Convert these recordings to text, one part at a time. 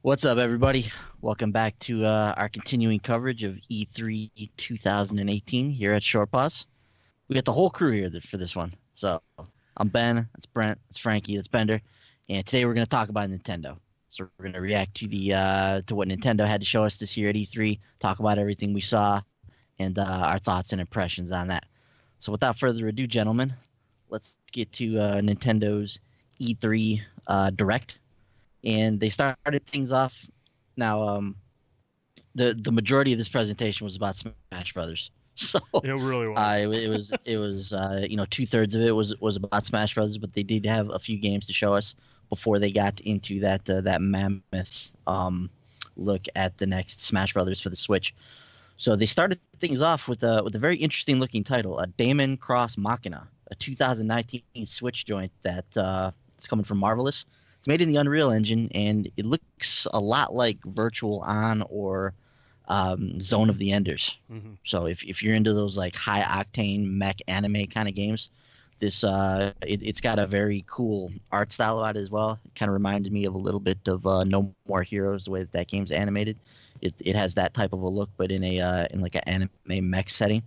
What's up, everybody? Welcome back to our continuing coverage of E3 2018 here at Short Pause. We got the whole crew here for this one. So I'm Ben, that's Brent, that's Frankie, that's Bender, and today we're going to talk about Nintendo. So we're going to react to the to what Nintendo had to show us this year at E3, talk about everything we saw, and our thoughts and impressions on that. So without further ado, gentlemen, let's get to Nintendo's E3 Direct, and they started things off. Now, the majority of this presentation was about Smash Brothers. So It really was. it was 2/3 of it was about Smash Brothers, but they did have a few games to show us before they got into that mammoth look at the next Smash Brothers for the Switch. So they started things off with a very interesting looking title, a Daemon Cross Machina, a 2019 Switch joint that is coming from Marvelous. It's made in the Unreal Engine, and it looks a lot like Virtual On or Zone of the Enders. hmm So if you're into those like high octane mech anime kind of games, this it's got a very cool art style about it as well. It kind of reminded me of a little bit of No More Heroes, the way that game's animated. It has that type of a look, but in like an anime mech setting.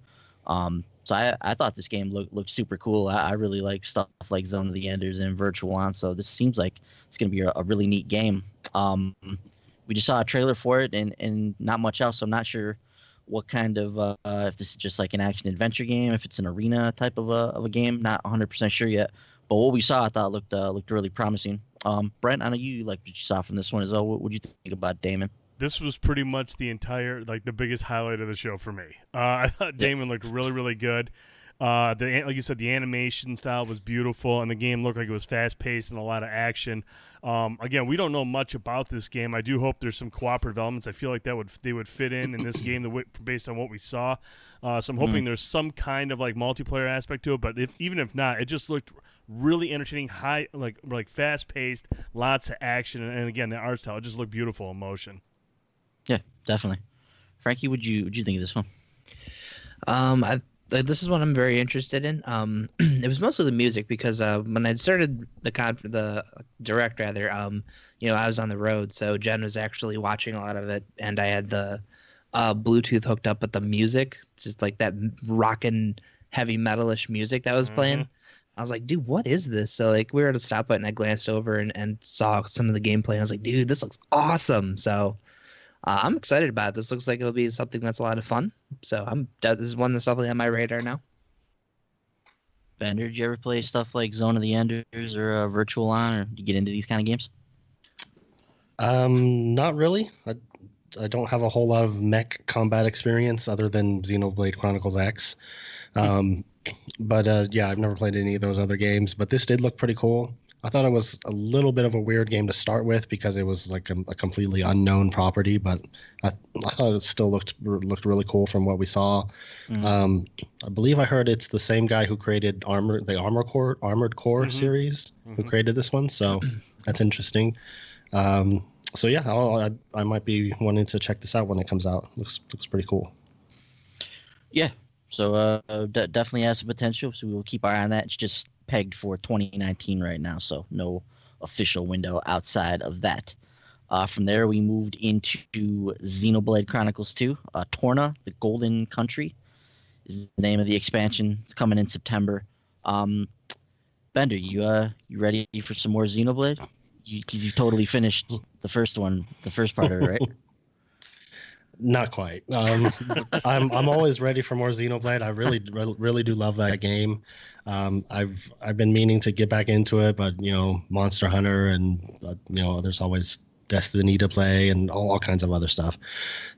So I thought this game looked super cool. I really like stuff like Zone of the Enders and Virtual On. So this seems like it's going to be a really neat game. We just saw a trailer for it and not much else. So I'm not sure what kind of if this is just like an action adventure game, if it's an arena type of a game. Not 100% sure yet. But what we saw, I thought looked really promising. Brent, I know you like what you saw from this one as well. What would you think about Damon? This was pretty much the entire, like, the biggest highlight of the show for me. I thought Yeah. Damon looked really, really good. Like you said, the animation style was beautiful, and the game looked like it was fast paced and a lot of action. Again, we don't know much about this game. I do hope there's some cooperative elements. I feel like they would fit in this game based on what we saw. So I'm hoping there's some kind of like multiplayer aspect to it. But even if not, it just looked really entertaining, high like fast paced, lots of action, and again the art style it just looked beautiful in motion. Yeah, definitely. Frankie, would you think of this one? I this is what I'm very interested in. It was mostly the music because when I started the direct rather, I was on the road, so Jen was actually watching a lot of it, and I had the Bluetooth hooked up with the music, just like that rockin' heavy metalish music that was hmm playing. I was like, dude, what is this? So like we were at a stoplight and I glanced over and saw some of the gameplay. And I was like, dude, this looks awesome. So I'm excited about it. This looks like it'll be something that's a lot of fun. So this is one that's definitely on my radar now. Bender, did you ever play stuff like Zone of the Enders or Virtual On, or do you get into these kind of games? Not really. I don't have a whole lot of mech combat experience other than Xenoblade Chronicles X. Um, but yeah, I've never played any of those other games. But this did look pretty cool. I thought it was a little bit of a weird game to start with because it was like a completely unknown property, but I thought it still looked really cool from what we saw. Mm. Um, I believe I heard it's the same guy who created Armored Core hmm series who hmm created this one, so that's interesting. Um, so yeah, I might be wanting to check this out when it comes out. Looks pretty cool. Yeah. So definitely has some potential. So we will keep our eye on that. It's just pegged for 2019 right now, so no official window outside of that. From there, we moved into Xenoblade Chronicles 2. Torna, the Golden Country, is the name of the expansion. It's coming in September. Um, Bender, you ready for some more Xenoblade? You totally finished the first one, the first part of it, right? Not quite. I'm always ready for more Xenoblade. I really do love that game. I've been meaning to get back into it, but Monster Hunter and there's always Destiny to play and all kinds of other stuff.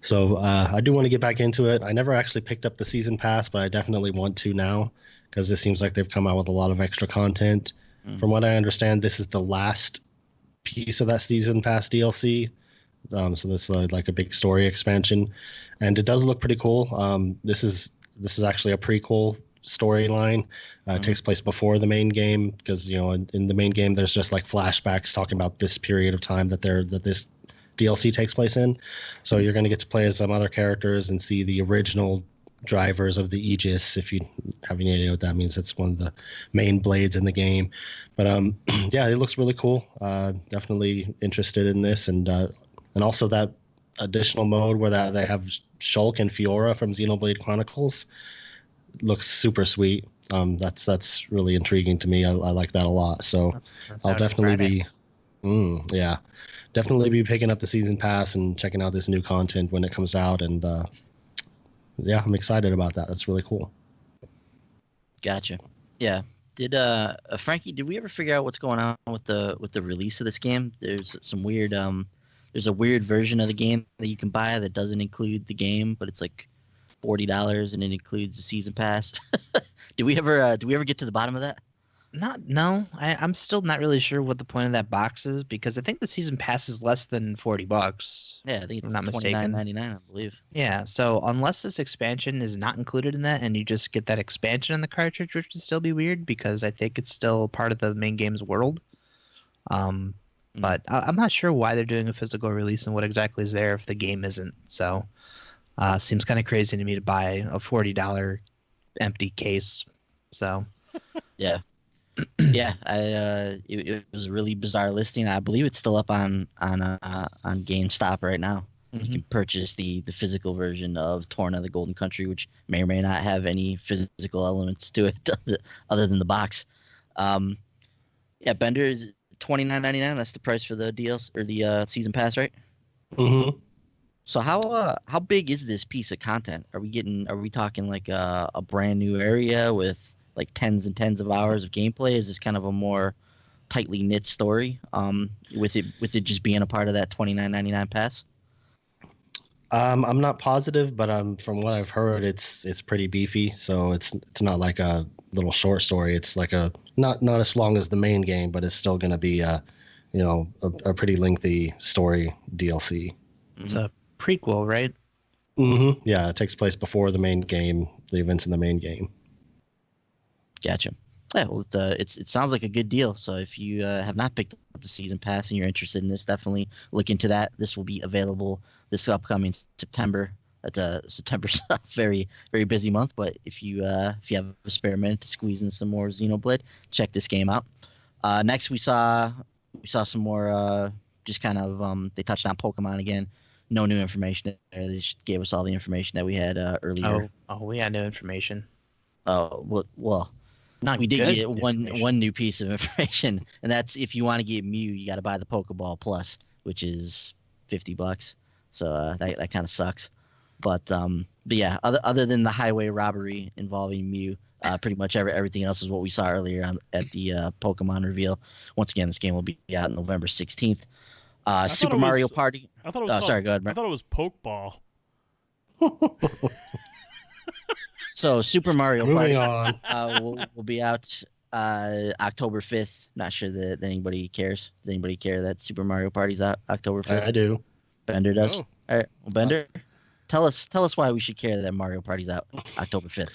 So I do want to get back into it. I never actually picked up the season pass, but I definitely want to now because it seems like they've come out with a lot of extra content. Mm. From what I understand, this is the last piece of that season pass DLC. So this is like a big story expansion, and it does look pretty cool. This is actually a prequel storyline. It Mm. takes place before the main game because in the main game there's just like flashbacks talking about this period of time that this DLC takes place in. So you're going to get to play as some other characters and see the original drivers of the Aegis. If you have any idea what that means, it's one of the main blades in the game. But yeah, it looks really cool. Definitely interested in this, and and also that additional mode where they have Shulk and Fiora from Xenoblade Chronicles looks super sweet. That's really intriguing to me. I like that a lot. So That's I'll out definitely Friday. be, yeah, definitely be picking up the season pass and checking out this new content when it comes out. And yeah, I'm excited about that. That's really cool. Gotcha. Yeah. Did Frankie? Did we ever figure out what's going on with the release of this game? There's some weird there's a weird version of the game that you can buy that doesn't include the game, but it's like $40 and it includes the season pass. Did we ever get to the bottom of that? No. I'm still not really sure what the point of that box is because I think the season pass is less than $40. Yeah, I think If it's I'm not mistaken. $29.99, I believe. Yeah, so unless this expansion is not included in that and you just get that expansion in the cartridge, which would still be weird because I think it's still part of the main game's world. But I'm not sure why they're doing a physical release and what exactly is there if the game isn't. So seems kind of crazy to me to buy a $40 empty case. So Yeah. Yeah, it was a really bizarre listing. I believe it's still up on GameStop right now. You can purchase the physical version of Torna the Golden Country, which may or may not have any physical elements to it other than the box. Yeah, Bender is $29.99. That's the price for the DLC or the season pass, right? Mm-hmm. So how big is this piece of content? Are we talking like a brand new area with like tens and tens of hours of gameplay? Is this kind of a more tightly knit story? With it just being a part of that $29.99 pass? I'm not positive, but from what I've heard, it's pretty beefy. So it's not like a little short story. It's like a not as long as the main game, but it's still going to be a pretty lengthy story DLC. it's a prequel, right? Mm-hmm. Yeah, it takes place before the main game, the events in the main game. Gotcha. Yeah, well, it sounds like a good deal. So if you have not picked up the season pass and you're interested in this, definitely look into that. This will be available this upcoming September. September's a very, very busy month, but if you have a spare minute to squeeze in some more Xenoblade, check this game out. Next we saw some more just kind of they touched on Pokemon again. No new information there. They just gave us all the information that we had earlier. Oh, we had no information. Oh, well. Not We did good get information. one new piece of information, and that's if you want to get Mew, you got to buy the Pokeball Plus, which is $50. So that kind of sucks. But yeah, other than the highway robbery involving Mew, pretty much everything else is what we saw earlier at the Pokemon reveal. Once again, this game will be out November 16th. Super Mario Party. I thought it was Sorry, go ahead, I Brent. thought it was Pokeball. So Super Mario Moving Party on. will be out October 5th. Not sure that anybody cares. Does anybody care that Super Mario Party's out October 5th? I do. Bender does. Oh. All right, well, Bender, tell us why we should care that Mario Party's out October 5th.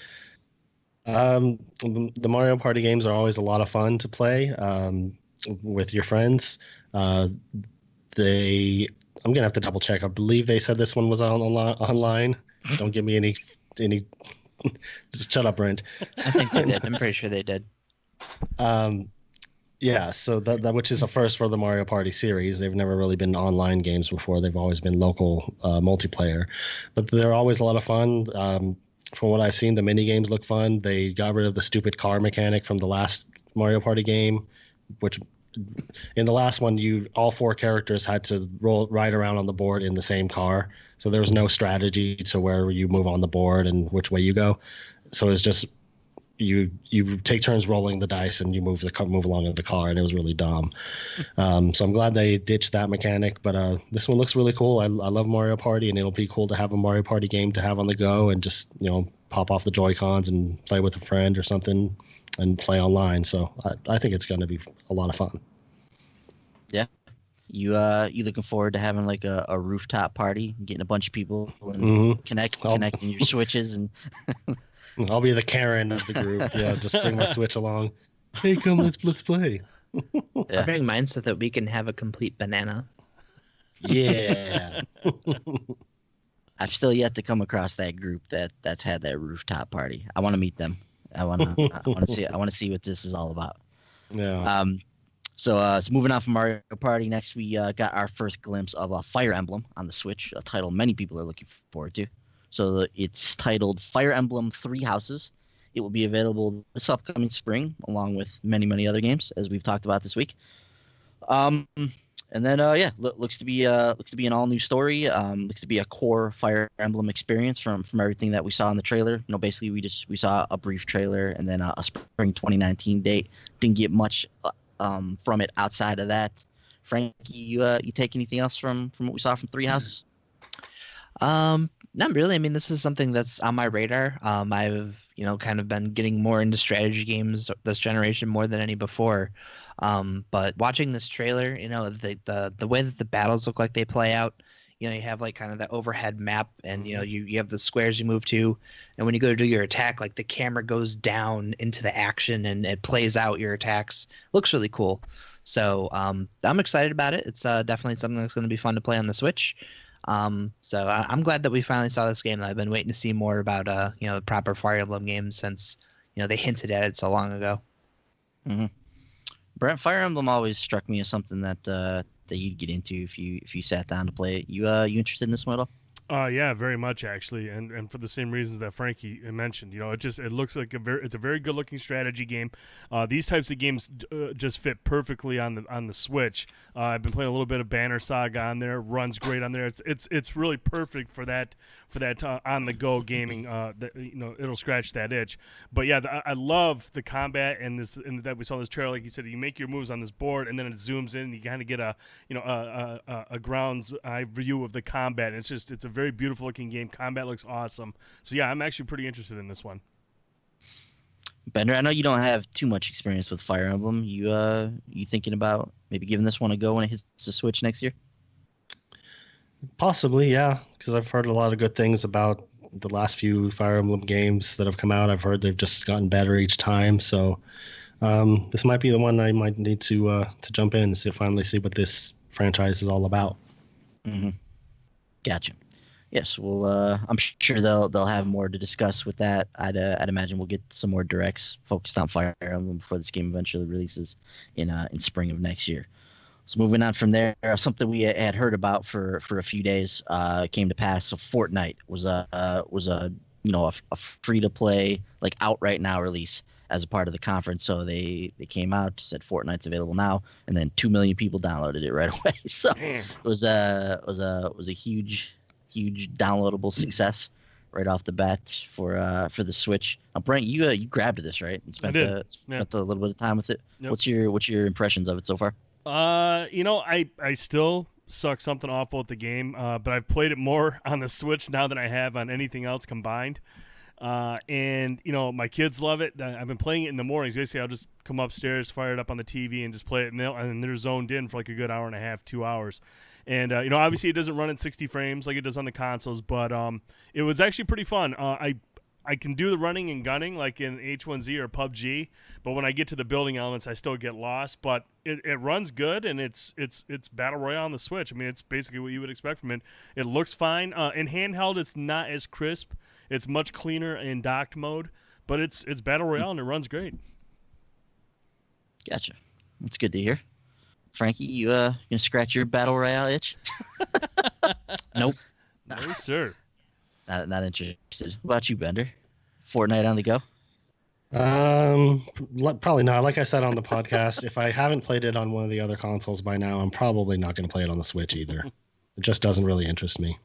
The Mario Party games are always a lot of fun to play with your friends. I'm gonna have to double check. I believe they said this one was online. Don't give me any. Just shut up, Brent. I think they did. I'm pretty sure they did. Yeah, so that which is a first for the Mario Party series. They've never really been online games before. They've always been local multiplayer, but they're always a lot of fun. From what I've seen, the mini games look fun. They got rid of the stupid car mechanic from the last Mario Party game, which in the last one, all four characters had to ride around on the board in the same car. So there was no strategy to where you move on the board and which way you go. So it's just you take turns rolling the dice and you move along in the car, and it was really dumb. So I'm glad they ditched that mechanic. But this one looks really cool. I love Mario Party, and it'll be cool to have a Mario Party game to have on the go and just pop off the Joy-Cons and play with a friend or something and play online. So I think it's going to be a lot of fun. You looking forward to having like a rooftop party, getting a bunch of people and Mm-hmm. connecting your switches and I'll be the Karen of the group. Yeah, just bring my Switch along. Hey, come, let's play. Yeah. Bring mine so that we can have a complete banana. Yeah. I've still yet to come across that group that's had that rooftop party. I want to meet them. I want to see what this is all about. Yeah. So moving on from Mario Party, next we got our first glimpse of a Fire Emblem on the Switch, a title many people are looking forward to. So it's titled Fire Emblem Three Houses. It will be available this upcoming spring, along with many, many other games, as we've talked about this week. And then looks to be an all new story. Looks to be a core Fire Emblem experience from everything that we saw in the trailer. Basically we saw a brief trailer and then a spring 2019 date. Didn't get much from it outside of that. Frankie, you take anything else from what we saw from Three Houses? Not really. I mean, this is something that's on my radar. I've kind of been getting more into strategy games this generation more than any before. But watching this trailer, the way that the battles look like they play out, you have like kind of that overhead map, and you have the squares you move to, and when you go to do your attack, like the camera goes down into the action and it plays out your attacks. Looks really cool. So I'm excited about it. It's definitely something that's going to be fun to play on the Switch. So I'm glad that we finally saw this game. I've been waiting to see more about the proper Fire Emblem games since they hinted at it so long ago. Mm-hmm. Brent, Fire Emblem always struck me as something that you'd get into if you sat down to play it. You interested in this one at all? Yeah, very much actually, and for the same reasons that Frankie mentioned. It looks like it's a very good looking strategy game. These types of games just fit perfectly on the Switch. I've been playing a little bit of Banner Saga on there. Runs great on there. It's really perfect for that on the go gaming. It'll scratch that itch. But yeah, I love the combat and that we saw in this trailer. Like you said, you make your moves on this board and then it zooms in. And you kind of get a ground's eye view of the combat. And it's a very beautiful looking game. Combat looks awesome. So yeah, I'm actually pretty interested in this one. Bender, I know you don't have too much experience with Fire Emblem. You thinking about maybe giving this one a go when it hits the Switch next year? Possibly, yeah, because I've heard a lot of good things about the last few Fire Emblem games that have come out. I've heard they've just gotten better each time. So this might be the one I might need to jump in and finally see what this franchise is all about. Mm-hmm. Gotcha. Yes, well, I'm sure they'll have more to discuss with that. I'd imagine we'll get some more directs focused on Fire Emblem before this game eventually releases in spring of next year. So moving on from there, something we had heard about for a few days came to pass. So Fortnite was a free to play, like out right now release as a part of the conference. So they came out, said Fortnite's available now, and then 2 million people downloaded it right away. So it was a huge downloadable success right off the bat for the Switch. Brent, you grabbed this, right? And spent a little bit of time with it. Yep. What's your impressions of it so far? I still suck something awful at the game, but I've played it more on the Switch now than I have on anything else combined. And my kids love it. I've been playing it in the mornings. Basically, I'll just come upstairs, fire it up on the TV, and just play it. And they're zoned in for like a good hour and a half, 2 hours. And obviously, it doesn't run at 60 frames like it does on the consoles, but it was actually pretty fun. I can do the running and gunning like in H1Z or PUBG, but when I get to the building elements, I still get lost. But it runs good, and it's Battle Royale on the Switch. I mean, it's basically what you would expect from it. It looks fine. In handheld, it's not as crisp. It's much cleaner in docked mode, but it's Battle Royale, and it runs great. Gotcha. That's good to hear. Frankie, you gonna scratch your Battle Royale itch? Nope. No, sir. Not interested. What about you, Bender? Fortnite on the go? Probably not. Like I said on the podcast, if I haven't played it on one of the other consoles by now, I'm probably not going to play it on the Switch either. It just doesn't really interest me.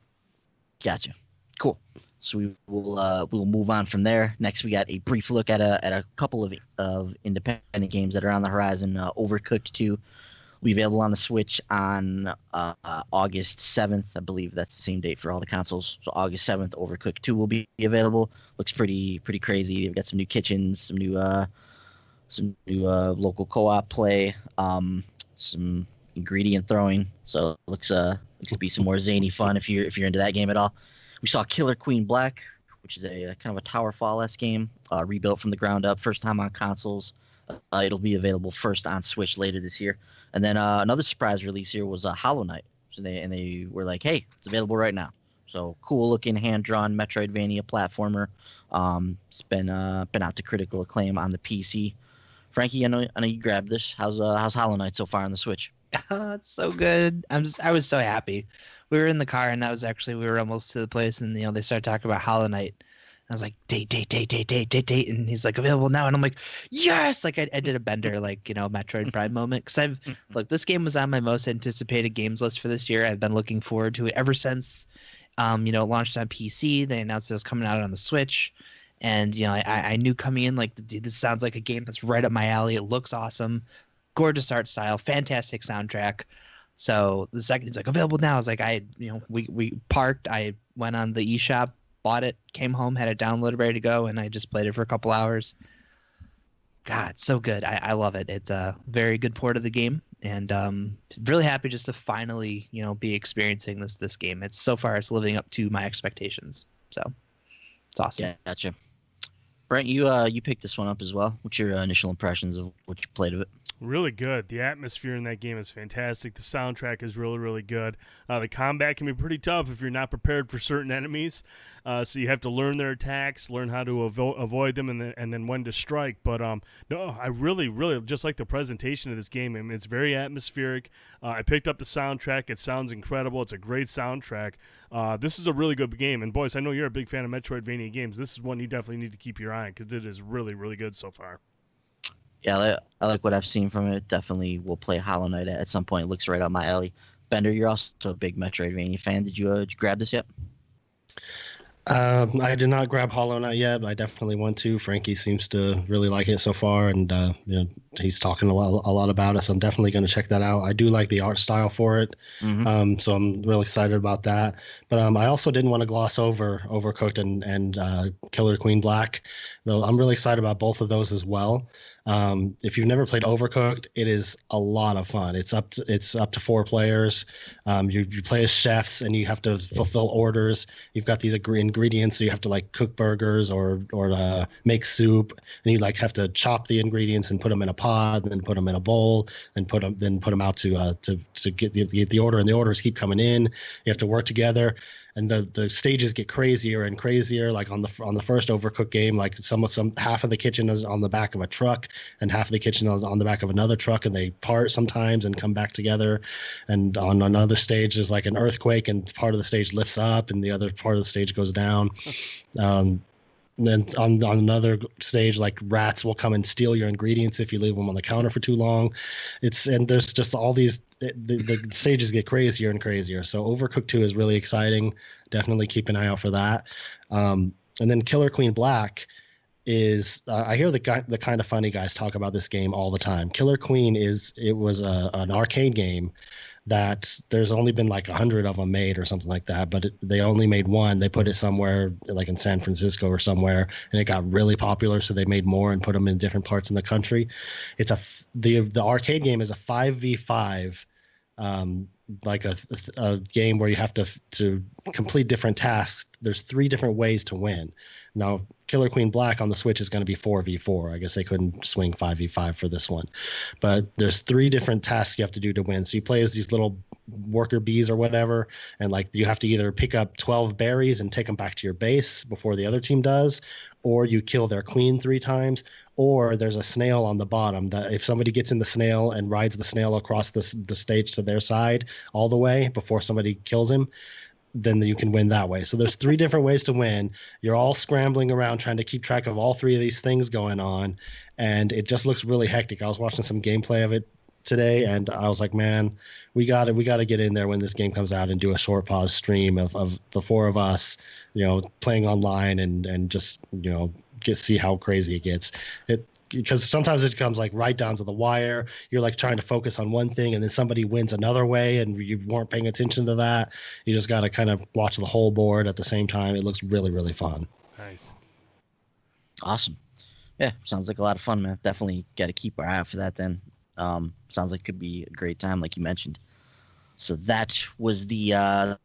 Gotcha. Cool. So we'll move on from there. Next, we got a brief look at a couple of independent games that are on the horizon. Overcooked 2 will be available on the Switch on August 7th. I believe that's the same date for all the consoles. So August 7th, Overcooked 2 will be available. Looks pretty crazy. They've got some new kitchens, some new local co-op play, some ingredient throwing. So it looks to be some more zany fun if you're into that game at all. We saw Killer Queen Black, which is a kind of a Tower Fall-esque game, rebuilt from the ground up, first time on consoles. It'll be available first on Switch later this year. And then another surprise release here was Hollow Knight. So they were like, hey, it's available right now. So cool looking hand-drawn Metroidvania platformer. It's been out to critical acclaim on the PC. Frankie, I know you grabbed this. How's Hollow Knight so far on the Switch? It's so good. I was so happy. We were in the car, and that was actually we were almost to the place, and they started talking about Hollow Knight. I was like, date, and he's like, available now, and I'm like, yes! Like I did a bender, like Metroid Prime moment, because this game was on my most anticipated games list for this year. I've been looking forward to it ever since, it launched on PC. They announced it was coming out on the Switch, and I knew coming in like, dude, this sounds like a game that's right up my alley. It looks awesome. Gorgeous art style, fantastic soundtrack. So the second it's like available now, I was like, we parked. I went on the eShop, bought it, came home, had it downloaded, ready to go, and I just played it for a couple hours. God, so good. I love it. It's a very good port of the game, and really happy just to finally be experiencing this game. It's so far it's living up to my expectations. So it's awesome. Yeah, gotcha. Brent, you picked this one up as well. What's your initial impressions of what you played of it? Really good. The atmosphere in that game is fantastic. The soundtrack is really, really good. The combat can be pretty tough if you're not prepared for certain enemies. So you have to learn their attacks, learn how to avoid them, and then when to strike. But no, I really, really just like the presentation of this game. I mean, it's very atmospheric. I picked up the soundtrack. It sounds incredible. It's a great soundtrack. This is a really good game. And boys, I know you're a big fan of Metroidvania games. This is one you definitely need to keep your eye on because it is really, really good so far. Yeah, I like what I've seen from it. Definitely will play Hollow Knight at some point. It looks right up my alley. Bender, you're also a big Metroidvania fan. Did you grab this yet? I did not grab Hollow Knight yet, but I definitely want to. Frankie seems to really like it so far, and he's talking a lot about it. So I'm definitely going to check that out. I do like the art style for it, so I'm really excited about that. But I also didn't want to gloss over Overcooked and Killer Queen Black, though I'm really excited about both of those as well. If you've never played Overcooked, it is a lot of fun. It's up to 4 players. You play as chefs and you have to fulfill orders. You've got these ingredients, so you have to like cook burgers or make soup, and you like have to chop the ingredients and put them in a pot, and then put them in a bowl, and put them out to get the order, and the orders keep coming in. You have to work together. And the stages get crazier and crazier. Like on the first Overcooked game, like some half of the kitchen is on the back of a truck, and half of the kitchen is on the back of another truck, and they part sometimes and come back together. And on another stage, there's like an earthquake, and part of the stage lifts up, and the other part of the stage goes down. Then on another stage, like rats will come and steal your ingredients if you leave them on the counter for too long. And there's just all these. The stages get crazier and crazier. So Overcooked 2 is really exciting. Definitely keep an eye out for that. And then Killer Queen Black is I hear the kind of funny guys talk about this game all the time. Killer Queen was an arcade game that there's only been like 100 of them made or something like that, but they only made one. They put it somewhere like in San Francisco or somewhere, and it got really popular, so they made more and put them in different parts in the country. It's the arcade game is a 5v5, like a game where you have to complete different tasks. There's 3 different ways to win. Now, Killer Queen Black on the Switch is going to be 4v4. I guess they couldn't swing 5v5 for this one. But there's 3 different tasks you have to do to win. So you play as these little worker bees or whatever, and like you have to either pick up 12 berries and take them back to your base before the other team does, or you kill their queen 3 times, or there's a snail on the bottom that if somebody gets in the snail and rides the snail across the stage to their side all the way before somebody kills him, then you can win that way. So there's 3 different ways to win. You're all scrambling around trying to keep track of all 3 of these things going on, and it just looks really hectic. I was watching some gameplay of it today, and I was like, man, we got to get in there when this game comes out and do a short pause stream of the 4 of us, playing online and just see how crazy it gets. Because sometimes it comes like right down to the wire. You're like trying to focus on one thing, and then somebody wins another way, and you weren't paying attention to that. You just got to kind of watch the whole board at the same time. It looks really, really fun. Nice. Awesome. Yeah, sounds like a lot of fun, man. Definitely got to keep our eye out for that then. Sounds like it could be a great time, like you mentioned. So that was the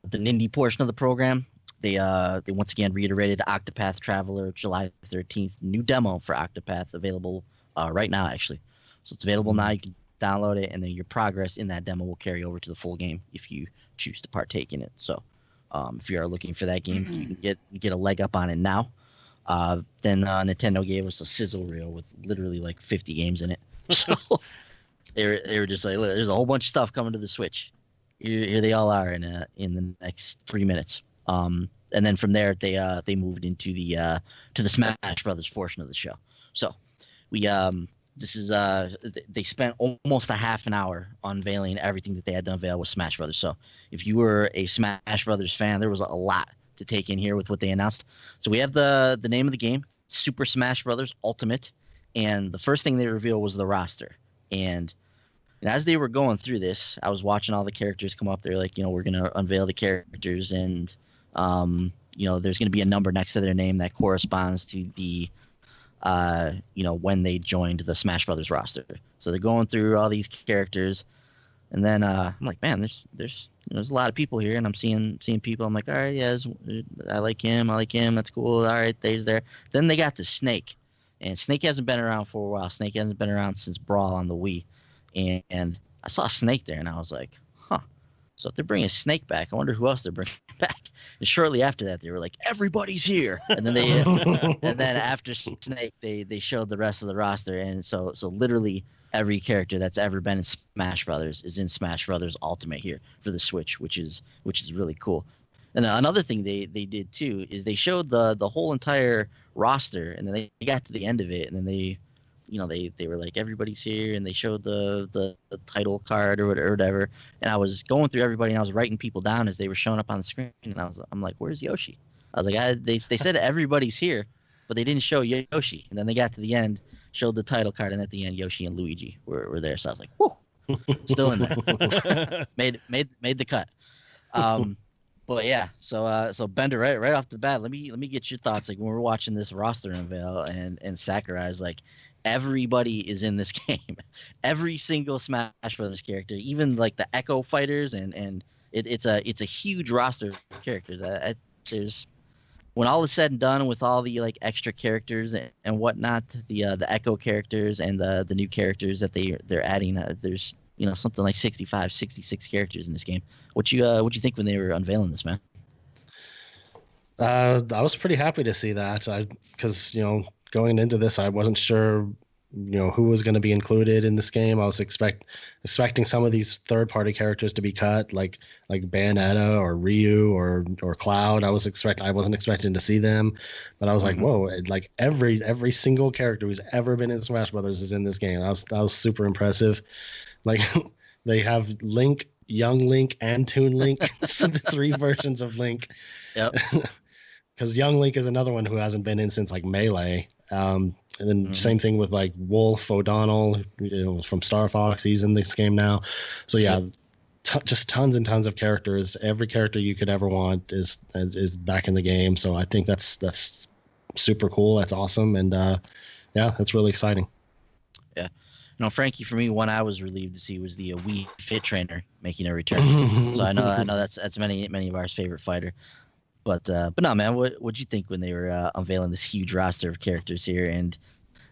Nindy portion of the program. They once again reiterated Octopath Traveler July 13th. New demo for Octopath available right now, actually. So it's available now. You can download it, and then your progress in that demo will carry over to the full game if you choose to partake in it. So if you are looking for that game, you can get a leg up on it now. Then Nintendo gave us a sizzle reel with literally like 50 games in it. So they were just like, look, there's a whole bunch of stuff coming to the Switch. Here they all are in the next 3 minutes. And then from there they moved into the to the Smash Brothers portion of the show. So we they spent almost a half an hour unveiling everything that they had to unveil with Smash Brothers. So if you were a Smash Brothers fan, there was a lot to take in here with what they announced. So we have the name of the game, Super Smash Brothers Ultimate, and the first thing they revealed was the roster. And as they were going through this, I was watching all the characters come up. They're like, we're gonna unveil the characters, and there's gonna be a number next to their name that corresponds to the when they joined the Smash Brothers roster. So they're going through all these characters, and then I'm like, man, there's a lot of people here, and I'm seeing people. I'm like, all right, yeah, I like him. That's cool. All right, there's there. Then they got to Snake, and Snake hasn't been around for a while. Snake hasn't been around since Brawl on the Wii, and I saw Snake there, and I was like, huh. So if they're bringing Snake back, I wonder who else they're bringing back. And shortly after that, they were like, everybody's here, and then and then after Snake, they showed the rest of the roster, and so literally every character that's ever been in Smash Brothers is in Smash Brothers Ultimate here for the Switch, which is really cool. And another thing they did too is they showed the whole entire roster, and then they got to the end of it, and then they were like, everybody's here, and they showed the title card or whatever. And I was going through everybody, and I was writing people down as they were showing up on the screen, and I'm like, where's Yoshi? I was like, they said everybody's here, but they didn't show Yoshi. And then they got to the end, showed the title card, and at the end, Yoshi and Luigi were there. So I was like, whoo, still in there. made the cut. But yeah, so Bender, right off the bat, let me get your thoughts. Like when we're watching this roster unveil, and Sakurai's like, everybody is in this game. Every single Smash Brothers character, even like the Echo Fighters, and it's a huge roster of characters. There's, when all is said and done with all the like extra characters and whatnot, the Echo characters and the new characters that they're adding, there's something like 65, 66 characters in this game. What you think when they were unveiling this, man? I was pretty happy to see that, because going into this, I wasn't sure who was going to be included in this game. I was expecting some of these third-party characters to be cut, like Bayonetta or Ryu or Cloud. I wasn't expecting to see them, but I was like, whoa! Like every single character who's ever been in Smash Brothers is in this game. That was super impressive. Like they have Link, Young Link, and Toon Link, the 3 versions of Link. Yep. Because Young Link is another one who hasn't been in since like Melee. And then same thing with like Wolf O'Donnell, from Star Fox. He's in this game now. So yeah, just tons and tons of characters. Every character you could ever want is back in the game. So I think that's super cool. That's awesome, and yeah, that's really exciting. Yeah. Frankie, for me, one I was relieved to see was the Wii Fit Trainer making a return. So I know that's many of our favorite fighter. But no, man, what'd you think when they were unveiling this huge roster of characters here? And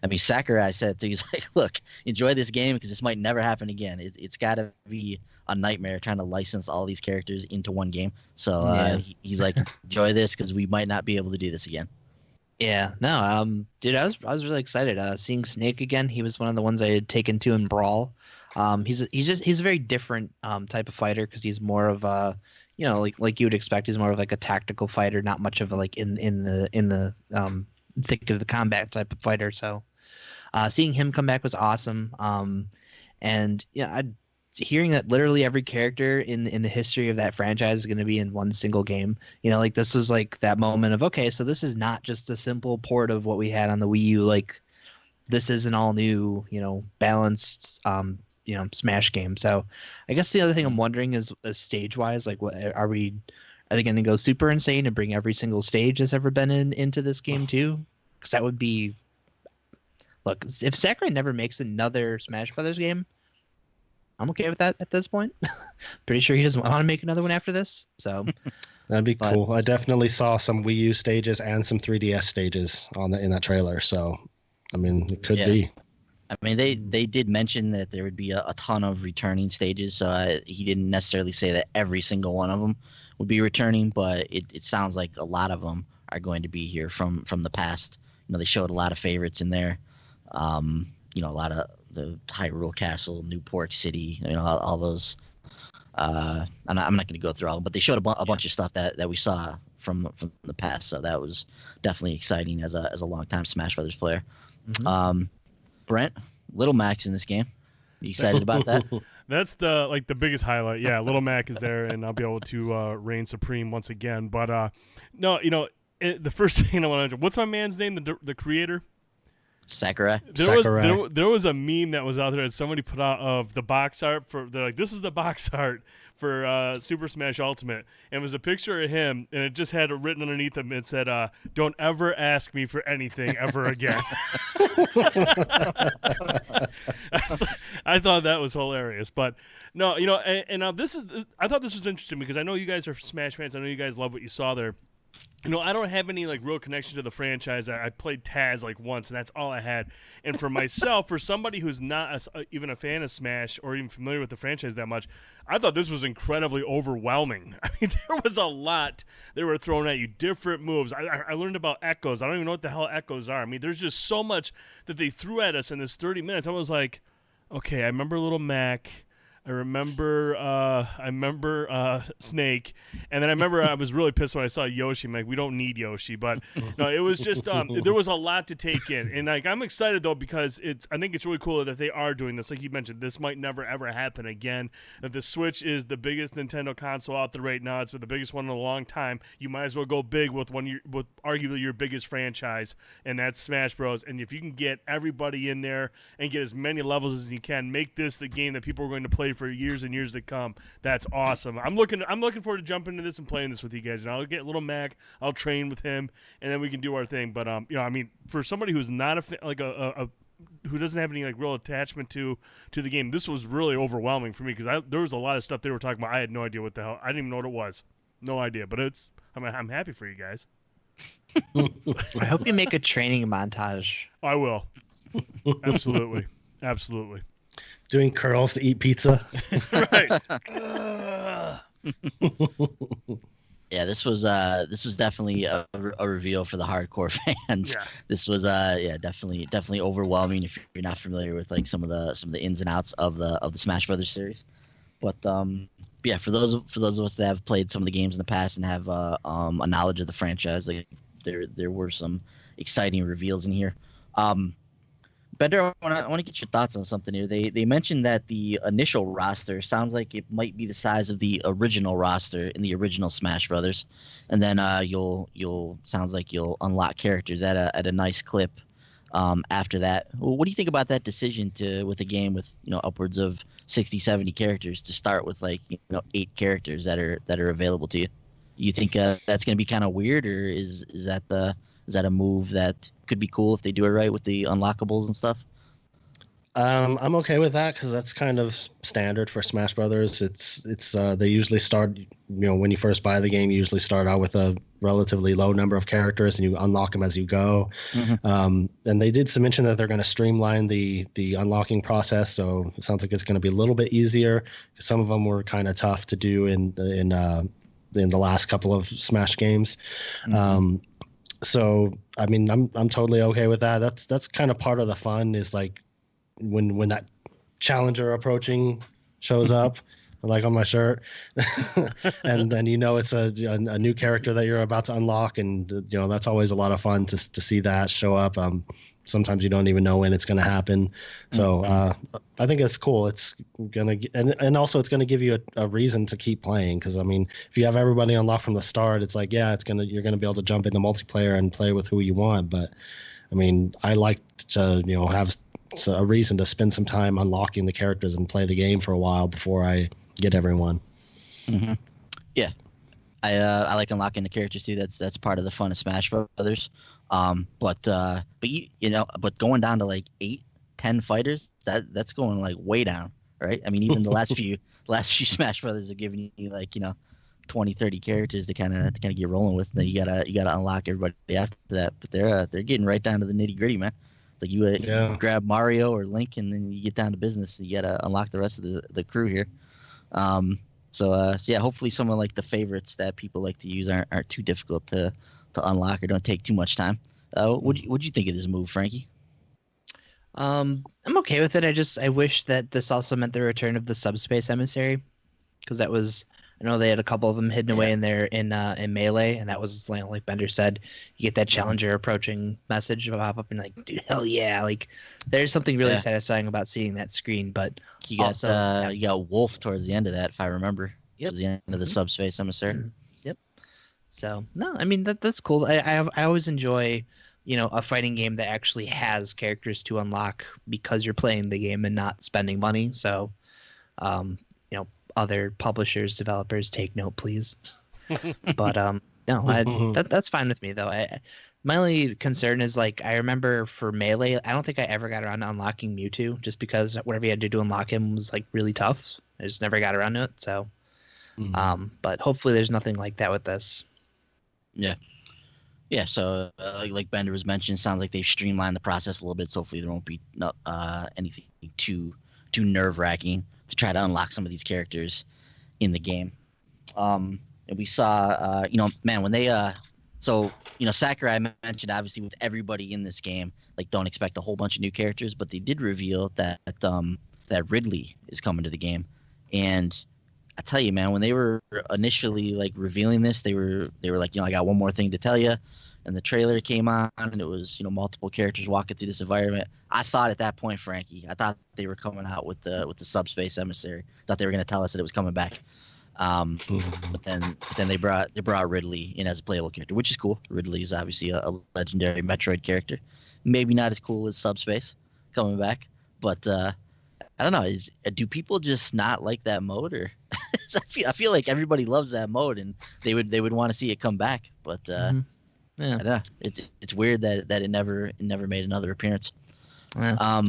I mean, Sakurai said to, he's like, look, enjoy this game because this might never happen again. It's got to be a nightmare trying to license all these characters into one game. So he's like, enjoy this because we might not be able to do this again. Yeah, no, dude, I was really excited. Seeing Snake again, he was one of the ones I had taken to in Brawl. He's a very different type of fighter because he's more of a, like you would expect, he's more of like a tactical fighter, not much of a like in the thick of the combat type of fighter. So seeing him come back was awesome. And yeah, hearing that literally every character in the history of that franchise is going to be in one single game. Like this was like that moment of, okay, so this is not just a simple port of what we had on the Wii U. Like this is an all new, balanced Smash game. So I guess the other thing I'm wondering is stage wise, like, what are they going to go super insane and bring every single stage that's ever been into this game too? Because that would be, look, if Sakurai never makes another Smash Brothers game, I'm okay with that at this point. Pretty sure he doesn't want to make another one after this. So that'd be cool. I definitely saw some Wii U stages and some 3DS stages in that trailer. So I mean, it could be. I mean, they did mention that there would be a ton of returning stages, so he didn't necessarily say that every single one of them would be returning, but it sounds like a lot of them are going to be here from the past. They showed a lot of favorites in there. A lot of the Hyrule Castle, Newport City, all those. I'm not going to go through all of them, but they showed a bunch of stuff that we saw from the past. So that was definitely exciting as a longtime Smash Brothers player. Mm-hmm. Brent, Little Mac's in this game. You excited about that? That's the biggest highlight. Yeah, Little Mac is there, and I'll be able to reign supreme once again. But no, the first thing I want to. What's my man's name? The creator. Sakurai. There was a meme that was out there that somebody put out of the box art for. They're like, this is the box art for Super Smash Ultimate, and it was a picture of him, and it just had it written underneath him. It said, "Don't ever ask me for anything ever again." I thought that was hilarious, but no, and now I thought this was interesting because I know you guys are Smash fans. I know you guys love what you saw there. I don't have any real connection to the franchise. I played Taz once, and that's all I had. And for myself, for somebody who's not even a fan of Smash or even familiar with the franchise that much, I thought this was incredibly overwhelming. I mean, there was a lot they were throwing at you, different moves. I learned about echoes. I don't even know what the hell echoes are. I mean, there's just so much that they threw at us in this 30 minutes. I was like, okay, I remember Little Mac. I remember Snake, and then I remember I was really pissed when I saw Yoshi. I'm like, we don't need Yoshi, but no, it was just there was a lot to take in, and I'm excited though because I think it's really cool that they are doing this. Like you mentioned, this might never ever happen again. That the Switch is the biggest Nintendo console out there right now. It's been the biggest one in a long time. You might as well go big with with arguably your biggest franchise, and that's Smash Bros. And if you can get everybody in there and get as many levels as you can, make this the game that people are going to play for years and years to come. That's awesome. I'm looking forward to jumping into this and playing this with you guys. And I'll get Little Mac. I'll train with him, and then we can do our thing. But I mean, for somebody who's not who doesn't have any real attachment to the game, this was really overwhelming for me because there was a lot of stuff they were talking about. I had no idea what the hell. I didn't even know what it was. No idea. But I'm happy for you guys. I hope you make a training montage. I will. Absolutely. Absolutely. Doing curls to eat pizza. Right. Yeah, this was definitely a reveal for the hardcore fans. Yeah. This was definitely overwhelming if you're not familiar with some of the ins and outs of the Smash Brothers series. But yeah, for those of us that have played some of the games in the past and have a knowledge of the franchise, there were some exciting reveals in here. Bender, I want to get your thoughts on something here. They mentioned that the initial roster sounds like it might be the size of the original roster in the original Smash Brothers, and then sounds like you'll unlock characters at a nice clip after that. What do you think about that decision with a game with upwards of 60, 70 characters to start with 8 characters that are available to you? You think that's going to be kind of weird, or is that a move that could be cool if they do it right with the unlockables and stuff? I'm okay with that because that's kind of standard for Smash Brothers. It's they usually start, when you first buy the game, you usually start out with a relatively low number of characters and you unlock them as you go. Mm-hmm. And they did mention that they're going to streamline the unlocking process, so it sounds like it's going to be a little bit easier. Some of them were kind of tough to do in the last couple of Smash games. Mm-hmm. So I mean, I'm totally okay with that. That's kind of part of the fun is when that challenger approaching shows up, like on my shirt, and then it's a new character that you're about to unlock, and that's always a lot of fun to see that show up. Sometimes you don't even know when it's going to happen. So I think it's cool. It's gonna and also it's going to give you a reason to keep playing, because I mean, if you have everybody unlocked from the start, it's like you're going to be able to jump into multiplayer and play with who you want. But I mean, I like to have a reason to spend some time unlocking the characters and play the game for a while before I get everyone. Mm-hmm. Yeah, I like unlocking the characters too. That's part of the fun of Smash Brothers. But going down to 8, 10 fighters, that's going way down, right? I mean, even the last few Smash Brothers have given you 20, 30 characters to kind of get rolling with. And then you gotta unlock everybody after that. But they're getting right down to the nitty gritty, man. It's you grab Mario or Link, and then you get down to business. You gotta unlock the rest of the crew here. So hopefully some of the favorites that people like to use aren't too difficult to unlock or don't take too much time. What'd you think of this move, Frankie? I'm okay with it. I wish that this also meant the return of the subspace emissary, because that was, I know they had a couple of them hidden away in there in Melee, and that was like Bender said, you get that challenger approaching message pop up and like, dude, hell yeah! Like, there's something really satisfying about seeing that screen. But you got Wolf towards the end of that, if I remember. Yep. Towards the end of the subspace emissary. Yep. So no, I mean that's cool. I always enjoy, a fighting game that actually has characters to unlock because you're playing the game and not spending money. So, other publishers, developers, take note, please. But no, that's fine with me though. My only concern is like I remember for Melee, I don't think I ever got around to unlocking Mewtwo, just because whatever you had to do to unlock him was like really tough. I just never got around to it. So, but hopefully there's nothing like that with this. Yeah. Yeah, so like Bender was mentioned, sounds like they've streamlined the process a little bit. So hopefully there won't be anything too nerve-wracking to try to unlock some of these characters in the game. And we saw, when they Sakurai mentioned obviously with everybody in this game, like don't expect a whole bunch of new characters, but they did reveal that Ridley is coming to the game. And I tell you, man, when they were initially like revealing this, they were like, I got one more thing to tell you. And the trailer came on, and it was, multiple characters walking through this environment. I thought at that point, Frankie, I thought they were coming out with the subspace emissary. Thought they were going to tell us that it was coming back. But then they brought Ridley in as a playable character, which is cool. Ridley is obviously a legendary Metroid character. Maybe not as cool as Subspace coming back, but I don't know. Do people just not like that mode, or I feel like everybody loves that mode, and they would want to see it come back, but. Yeah. I don't know. It's weird that it never made another appearance. Yeah.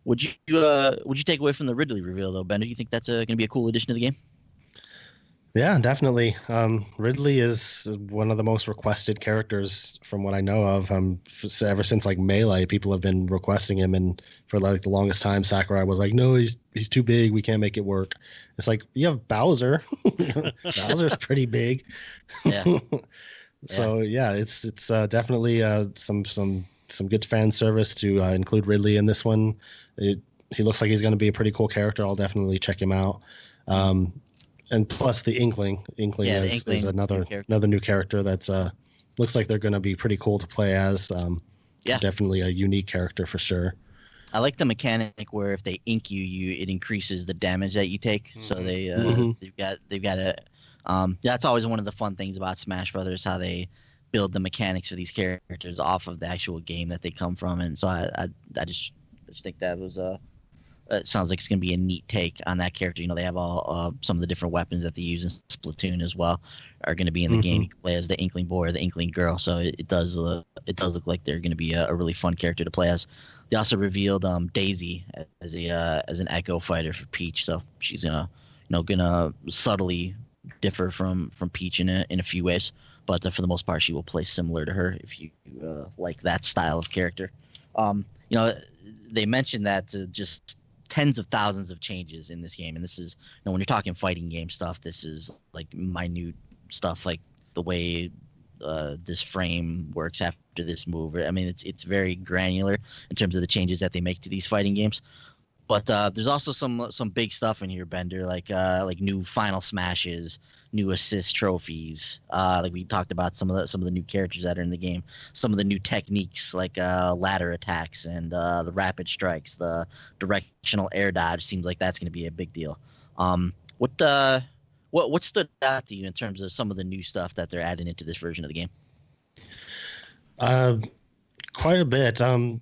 Would you take away from the Ridley reveal though, Bender? You think that's going to be a cool addition to the game? Yeah, definitely. Ridley is one of the most requested characters from what I know of. Ever since like Melee, people have been requesting him, and for like the longest time, Sakurai was like, "No, he's too big. We can't make it work." It's like you have Bowser. Bowser's pretty big. Yeah. So yeah, it's definitely some good fan service to include Ridley in this one. He looks like he's going to be a pretty cool character. I'll definitely check him out. And plus the Inkling is another new character that's looks like they're going to be pretty cool to play as. Definitely a unique character for sure. I like the mechanic where if they ink you it increases the damage that you take. Mm-hmm. So they've got a that's always one of the fun things about Smash Brothers, how they build the mechanics for these characters off of the actual game that they come from, and so I just think that was it sounds like it's going to be a neat take on that character. They have all some of the different weapons that they use in Splatoon as well are going to be in the game. You can play as the Inkling boy or the Inkling girl, so it does look like they're going to be a really fun character to play as. They also revealed Daisy as an Echo fighter for Peach, so she's gonna subtly differ from Peach in a few ways, but for the most part she will play similar to her if you like that style of character. They mentioned that just tens of thousands of changes in this game, and this is when you're talking fighting game stuff, this is like minute stuff, like the way this frame works after this move. I mean, it's very granular in terms of the changes that they make to these fighting games. But there's also some big stuff in here, Bender, like new final smashes, new assist trophies. Like we talked about some of the new characters that are in the game, some of the new techniques like ladder attacks and the rapid strikes, the directional air dodge. Seems like that's going to be a big deal. What stood out to you in terms of some of the new stuff that they're adding into this version of the game? Quite a bit. I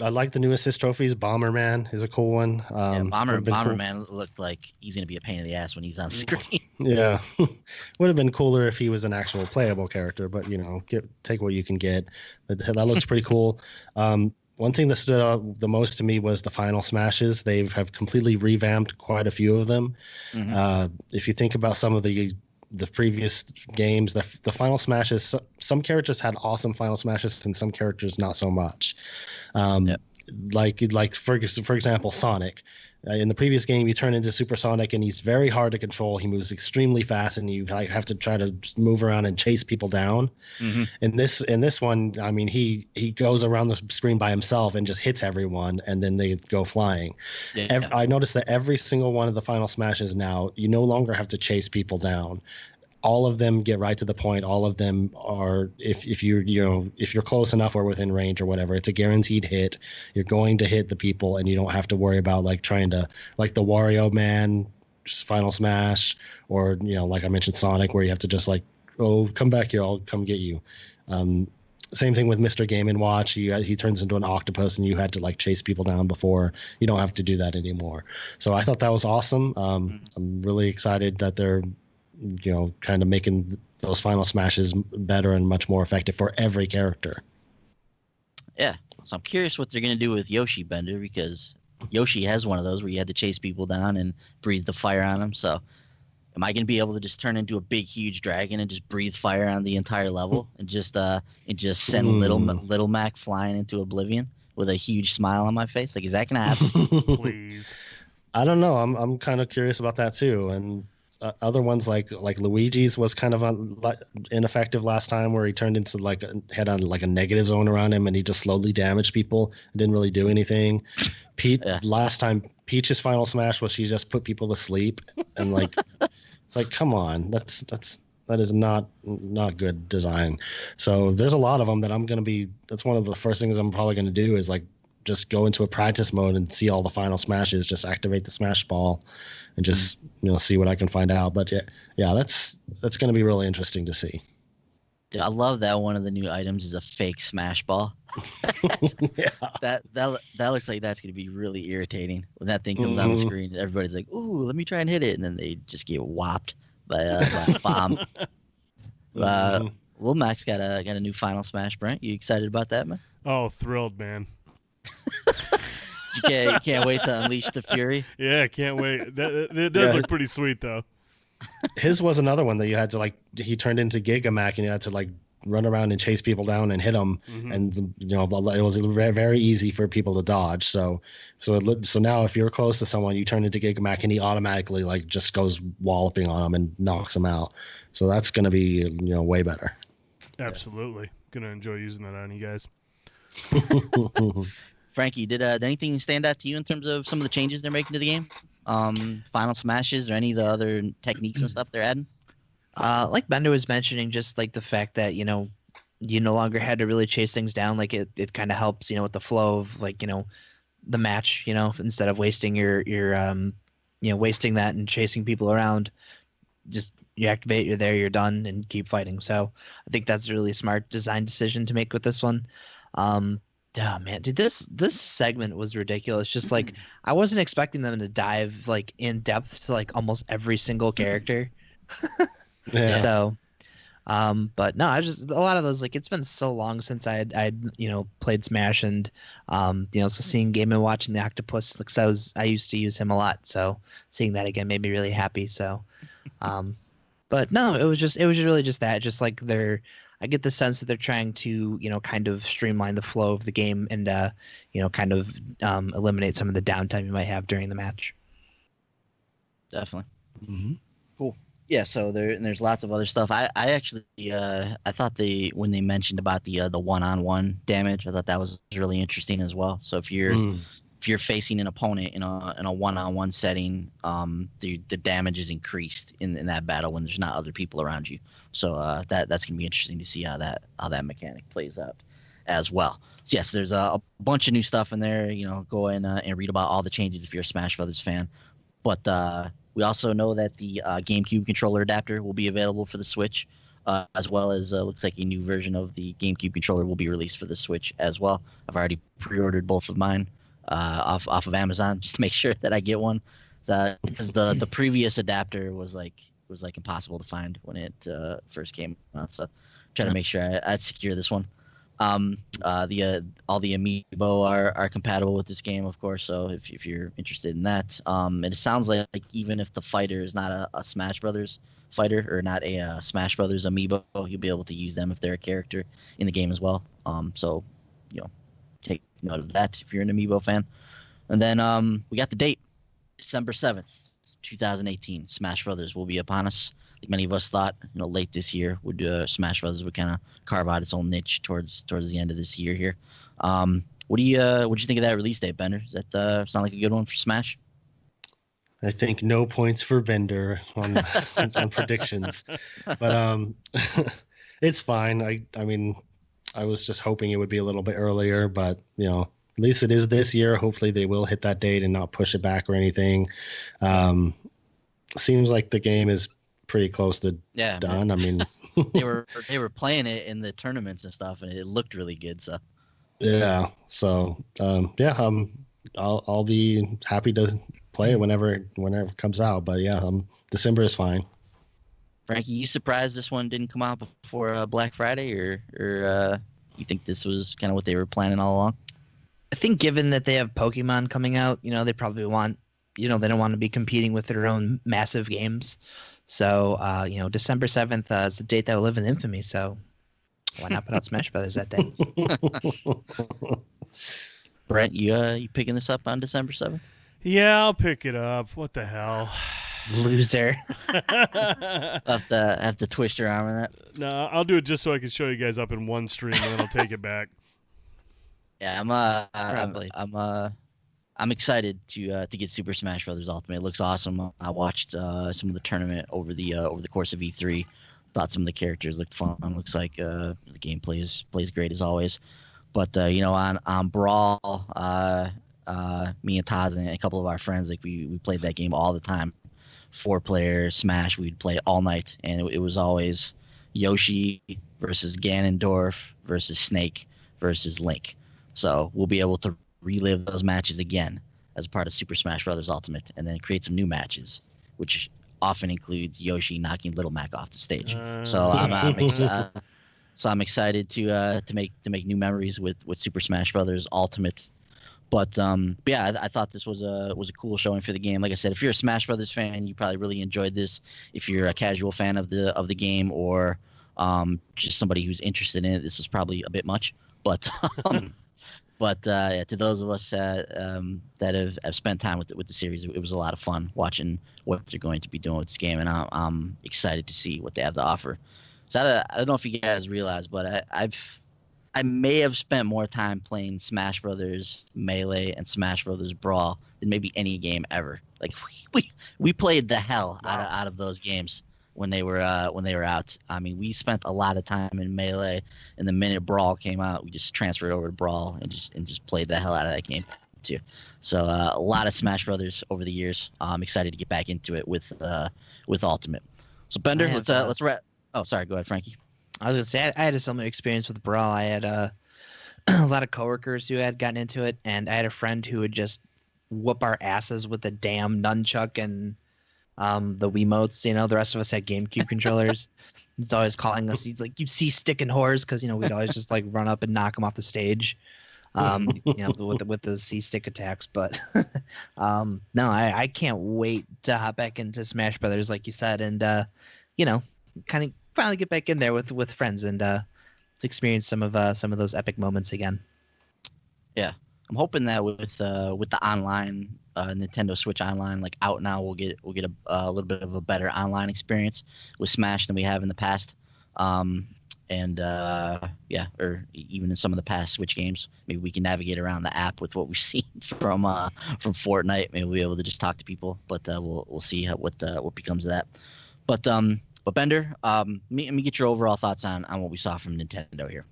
like the new assist trophies. Bomberman is a cool one. Bomberman looked like he's gonna be a pain in the ass when he's on screen. Yeah, would have been cooler if he was an actual playable character, but take what you can get. That looks pretty cool. One thing that stood out the most to me was the final smashes. They have completely revamped quite a few of them. Mm-hmm. If you think about some of the previous games, the final smashes, some characters had awesome final smashes and some characters not so much. like for example, Sonic. In the previous game, you turn into Super Sonic, and he's very hard to control. He moves extremely fast, and you like have to try to just move around and chase people down. Mm-hmm. In this one, I mean, he goes around the screen by himself and just hits everyone, and then they go flying. Yeah. I noticed that every single one of the final smashes now, you no longer have to chase people down. All of them get right to the point. All of them are, if you're close enough or within range or whatever, it's a guaranteed hit. You're going to hit the people, and you don't have to worry about like trying to, like the Wario Man final smash, or like I mentioned, Sonic, where you have to just like, oh, come back here, I'll come get you. Same thing with Mr. Game and Watch. He turns into an octopus, and you had to like chase people down before. You don't have to do that anymore. So I thought that was awesome. I'm really excited that they're kind of making those final smashes better and much more effective for every character. Yeah. So I'm curious what they're going to do with Yoshi Bender, because Yoshi has one of those where you had to chase people down and breathe the fire on them. So am I going to be able to just turn into a big, huge dragon and just breathe fire on the entire level and just send little Mac flying into oblivion with a huge smile on my face? Like, is that going to happen? Please. I don't know. I'm kind of curious about that too. And other ones like Luigi's was kind of ineffective last time, where he turned into had a negative zone around him, and he just slowly damaged people and didn't really do anything. Last time Peach's final smash was she just put people to sleep, and it's like, come on, that is not good design. So there's a lot of them that that's one of the first things I'm probably going to do is like just go into a practice mode and see all the final smashes, just activate the smash ball and just see what I can find out. But yeah, that's going to be really interesting to see. Dude, I love that one of the new items is a fake smash ball. Yeah. That looks like that's going to be really irritating when that thing comes on the screen. Everybody's like, "Ooh, let me try and hit it," and then they just get whopped by a bomb. Well, Max got a new final smash. Brent, you excited about that, man? Oh, thrilled, man. You can't wait to unleash the fury. Yeah, can't wait. It does look pretty sweet, though. His was another one that you had to he turned into Gigamac, and you had to run around and chase people down and hit them. Mm-hmm. And it was very, very easy for people to dodge. So now if you're close to someone, you turn into Gigamac, and he automatically just goes walloping on them and knocks them out. So that's going to be way better. Absolutely. Gonna enjoy using that on you guys. Frankie, did anything stand out to you in terms of some of the changes they're making to the game? Final smashes or any of the other techniques and stuff they're adding? Like Bender was mentioning, just like the fact that you no longer had to really chase things down. Like it kind of helps with the flow of the match. Instead of wasting your wasting that and chasing people around, just you activate, you're there, you're done, and keep fighting. So I think that's a really smart design decision to make with this one. Oh man, dude, this segment was ridiculous. Just I wasn't expecting them to dive in depth to almost every single character. Yeah. So, but no, I just a lot of those it's been so long since I'd played Smash, and so seeing Game and Watch and the Octopus, I used to use him a lot, so seeing that again made me really happy. So, but no, it was really just that, I get the sense that they're trying to, kind of streamline the flow of the game and, kind of eliminate some of the downtime you might have during the match. Definitely. Mm-hmm. Cool. Yeah. So there's lots of other stuff. I actually I thought when they mentioned about the one-on-one damage, I thought that was really interesting as well. So if you're facing an opponent in a one-on-one setting, the damage is increased in that battle when there's not other people around you. So that's gonna be interesting to see how that mechanic plays out as well. So yes, there's a bunch of new stuff in there. Go in and read about all the changes if you're a Smash Brothers fan. But we also know that the GameCube controller adapter will be available for the Switch, as well as looks like a new version of the GameCube controller will be released for the Switch as well. I've already pre-ordered both of mine off of Amazon just to make sure that I get one, because the previous adapter was impossible to find when it first came out. So trying to make sure I'd secure this one. All the amiibo are compatible with this game, of course. So if you're interested in that, and it sounds like even if the fighter is not a Smash Brothers fighter or not a Smash Brothers amiibo, you'll be able to use them if they're a character in the game as well. So take note of that if you're an Amiibo fan. And then we got the date, December 7th, 2018. Smash Brothers will be upon us. Like many of us thought, late this year would Smash Brothers would kind of carve out its own niche towards the end of this year here. What do you think of that release date, Bender? Does that sound like a good one for Smash? I think no points for Bender on on predictions, but it's fine. I mean, I was just hoping it would be a little bit earlier, but at least it is this year. Hopefully they will hit that date and not push it back or anything. Seems like the game is pretty close to done. I mean, they were playing it in the tournaments and stuff, and it looked really good. So yeah, so I'll be happy to play it whenever it comes out. But yeah, December is fine. Frankie, you surprised this one didn't come out before Black Friday, or you think this was kind of what they were planning all along? I think given that they have Pokemon coming out, they probably want, they don't want to be competing with their own massive games. So, December 7th is a date that will live in infamy. So why not put out Smash Brothers that day? Brent, you picking this up on December 7th? Yeah, I'll pick it up. What the hell? Loser. have to twist your arm in that. No, I'll do it just so I can show you guys up in one stream, and then I'll take it back. Yeah, I'm excited to get Super Smash Brothers Ultimate. It looks awesome. I watched some of the tournament over the course of E3. Thought some of the characters looked fun. Looks like the game plays great as always. But on Brawl, me and Taz and a couple of our friends, like we played that game all the time. 4-player Smash, we'd play all night, and it was always Yoshi versus Ganondorf versus Snake versus Link. So we'll be able to relive those matches again as part of Super Smash Bros. Ultimate, and then create some new matches, which often includes Yoshi knocking Little Mac off the stage. So I'm excited to make new memories with Super Smash Bros. Ultimate. But yeah, I thought this was a cool showing for the game. Like I said, if you're a Smash Brothers fan, you probably really enjoyed this. If you're a casual fan of the game, or just somebody who's interested in it, this is probably a bit much. But to those of us that have spent time with the series, it was a lot of fun watching what they're going to be doing with this game, and I'm excited to see what they have to offer. So I don't know if you guys realize, but I may have spent more time playing Smash Brothers Melee and Smash Brothers Brawl than maybe any game ever. Like we played the hell out of those games when they were out. I mean, we spent a lot of time in Melee, and the minute Brawl came out, we just transferred over to Brawl and just played the hell out of that game too. So a lot of Smash Brothers over the years. I'm excited to get back into it with Ultimate. So Bender, let's wrap. Oh, sorry. Go ahead, Frankie. I was gonna say I had a similar experience with Brawl. I had a lot of coworkers who had gotten into it, and I had a friend who would just whoop our asses with the damn nunchuck and the Wiimotes. The rest of us had GameCube controllers. He's always calling us. He's like, "You see sticking whores," because we'd always just like run up and knock him off the stage, with the C stick attacks. But no, I can't wait to hop back into Smash Brothers, like you said, and kind of finally get back in there with friends and to experience some of those epic moments again. Yeah, I'm hoping that with the online Nintendo Switch Online, like out now, we'll get a little bit of a better online experience with Smash than we have in the past. Or even in some of the past Switch games, maybe we can navigate around the app with what we've seen from Fortnite. Maybe we'll be able to just talk to people, but we'll see what becomes of that. But Bender, let me get your overall thoughts on what we saw from Nintendo here.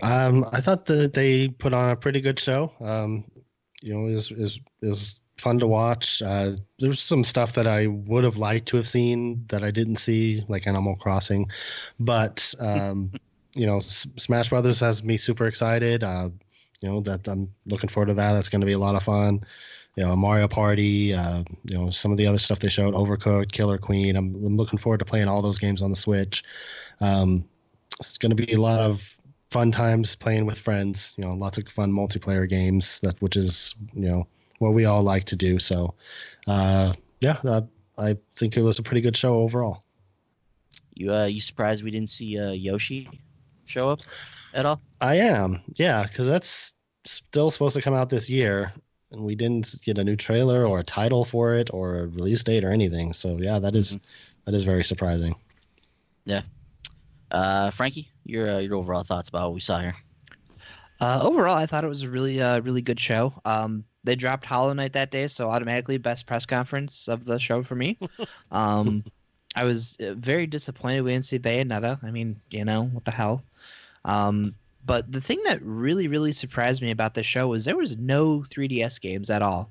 I thought that they put on a pretty good show. It was fun to watch. There's some stuff that I would have liked to have seen that I didn't see, like Animal Crossing. But Smash Brothers has me super excited. That I'm looking forward to that. That's going to be a lot of fun. Mario Party, some of the other stuff they showed, Overcooked, Killer Queen. I'm looking forward to playing all those games on the Switch. It's going to be a lot of fun times playing with friends, lots of fun multiplayer games, which is, what we all like to do. So, I think it was a pretty good show overall. You surprised we didn't see Yoshi? show up at all? I am, yeah, because that's still supposed to come out this year, and we didn't get a new trailer or a title for it or a release date or anything. So yeah, that is very surprising. Yeah. Frankie, your overall thoughts about what we saw here? Overall, I thought it was a really good show. They dropped Hollow Knight that day, so automatically best press conference of the show for me. I was very disappointed we didn't see Bayonetta. I mean, what the hell? But the thing that really surprised me about this show was there was no 3DS games at all.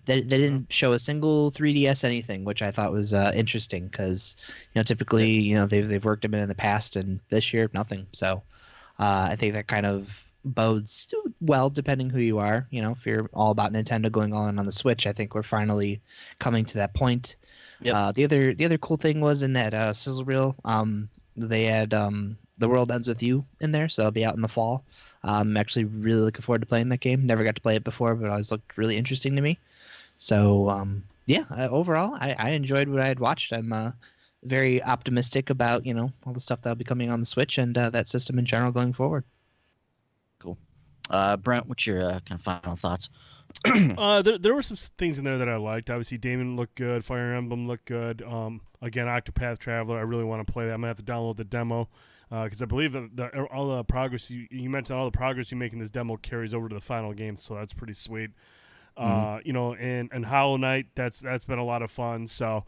They didn't show a single 3DS anything, which I thought was interesting because typically they've worked them in the past, and this year nothing. So I think that kind of bodes well depending who you are. If you're all about Nintendo going all in on the Switch, I think we're finally coming to that point. Yep. The other cool thing was in that sizzle reel, they had The World Ends With You in there, so it'll be out in the fall. I'm actually really looking forward to playing that game. Never got to play it before, but it always looked really interesting to me. So overall, I enjoyed what I had watched. I'm very optimistic about all the stuff that'll be coming on the Switch and that system in general going forward. Cool. Brent, what's your kind of final thoughts? There were some things in there that I liked. Obviously, Damon looked good. Fire Emblem looked good. Again, Octopath Traveler, I really want to play that. I'm gonna have to download the demo because I believe that all the progress you mentioned, all the progress you make in this demo carries over to the final game, so that's pretty sweet. And Hollow Knight, that's been a lot of fun. So,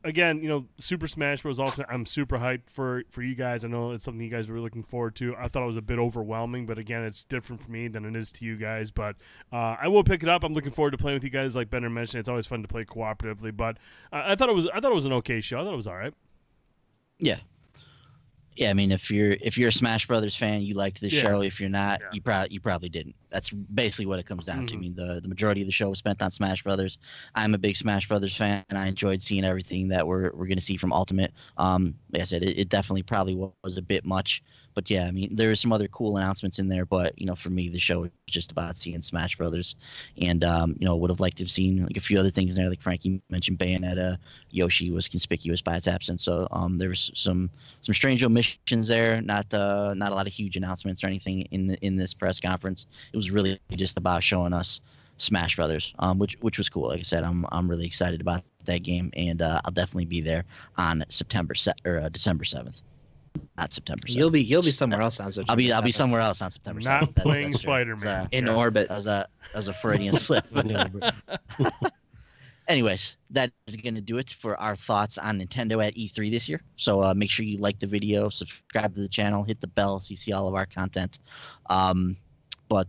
again, Super Smash Bros. Ultimate, I'm super hyped for you guys. I know it's something you guys are really looking forward to. I thought it was a bit overwhelming, but again, it's different for me than it is to you guys. But I will pick it up. I'm looking forward to playing with you guys. Like Benner mentioned, it's always fun to play cooperatively. But I thought it was an okay show. I thought it was all right. Yeah. Yeah, I mean, if you're a Smash Brothers fan, you liked the show. If you're not, you probably didn't. That's basically what it comes down to. I mean, the majority of the show was spent on Smash Brothers. I'm a big Smash Brothers fan, and I enjoyed seeing everything that we're going to see from Ultimate. Like I said, it definitely probably was a bit much. But yeah, I mean, there were some other cool announcements in there. But for me, the show was just about seeing Smash Brothers, and would have liked to have seen like a few other things in there. Like Frankie mentioned, Bayonetta, Yoshi was conspicuous by its absence. So there was some strange omissions there. Not a lot of huge announcements or anything in this press conference. It was really just about showing us Smash Brothers, which was cool. Like I said, I'm really excited about that game, and I'll definitely be there on December 7th. Not September 7th. You'll be somewhere else on September. I'll be somewhere else on September 7th. Not playing Spider-Man in orbit. That was a Freudian slip. Anyways, that is going to do it for our thoughts on Nintendo at E3 this year. So make sure you like the video, subscribe to the channel, hit the bell so you see all of our content. But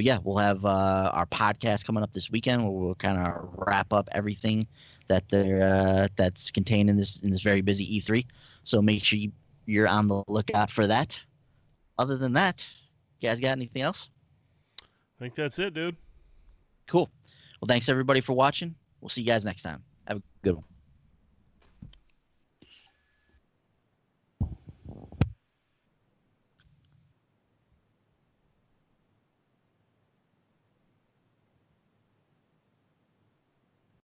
yeah, we'll have our podcast coming up this weekend where we'll kind of wrap up everything that's contained in this very busy E3. So make sure you're on the lookout for that. Other than that, you guys got anything else? I think that's it, dude. Cool. Well, thanks everybody for watching. We'll see you guys next time. Have a good one.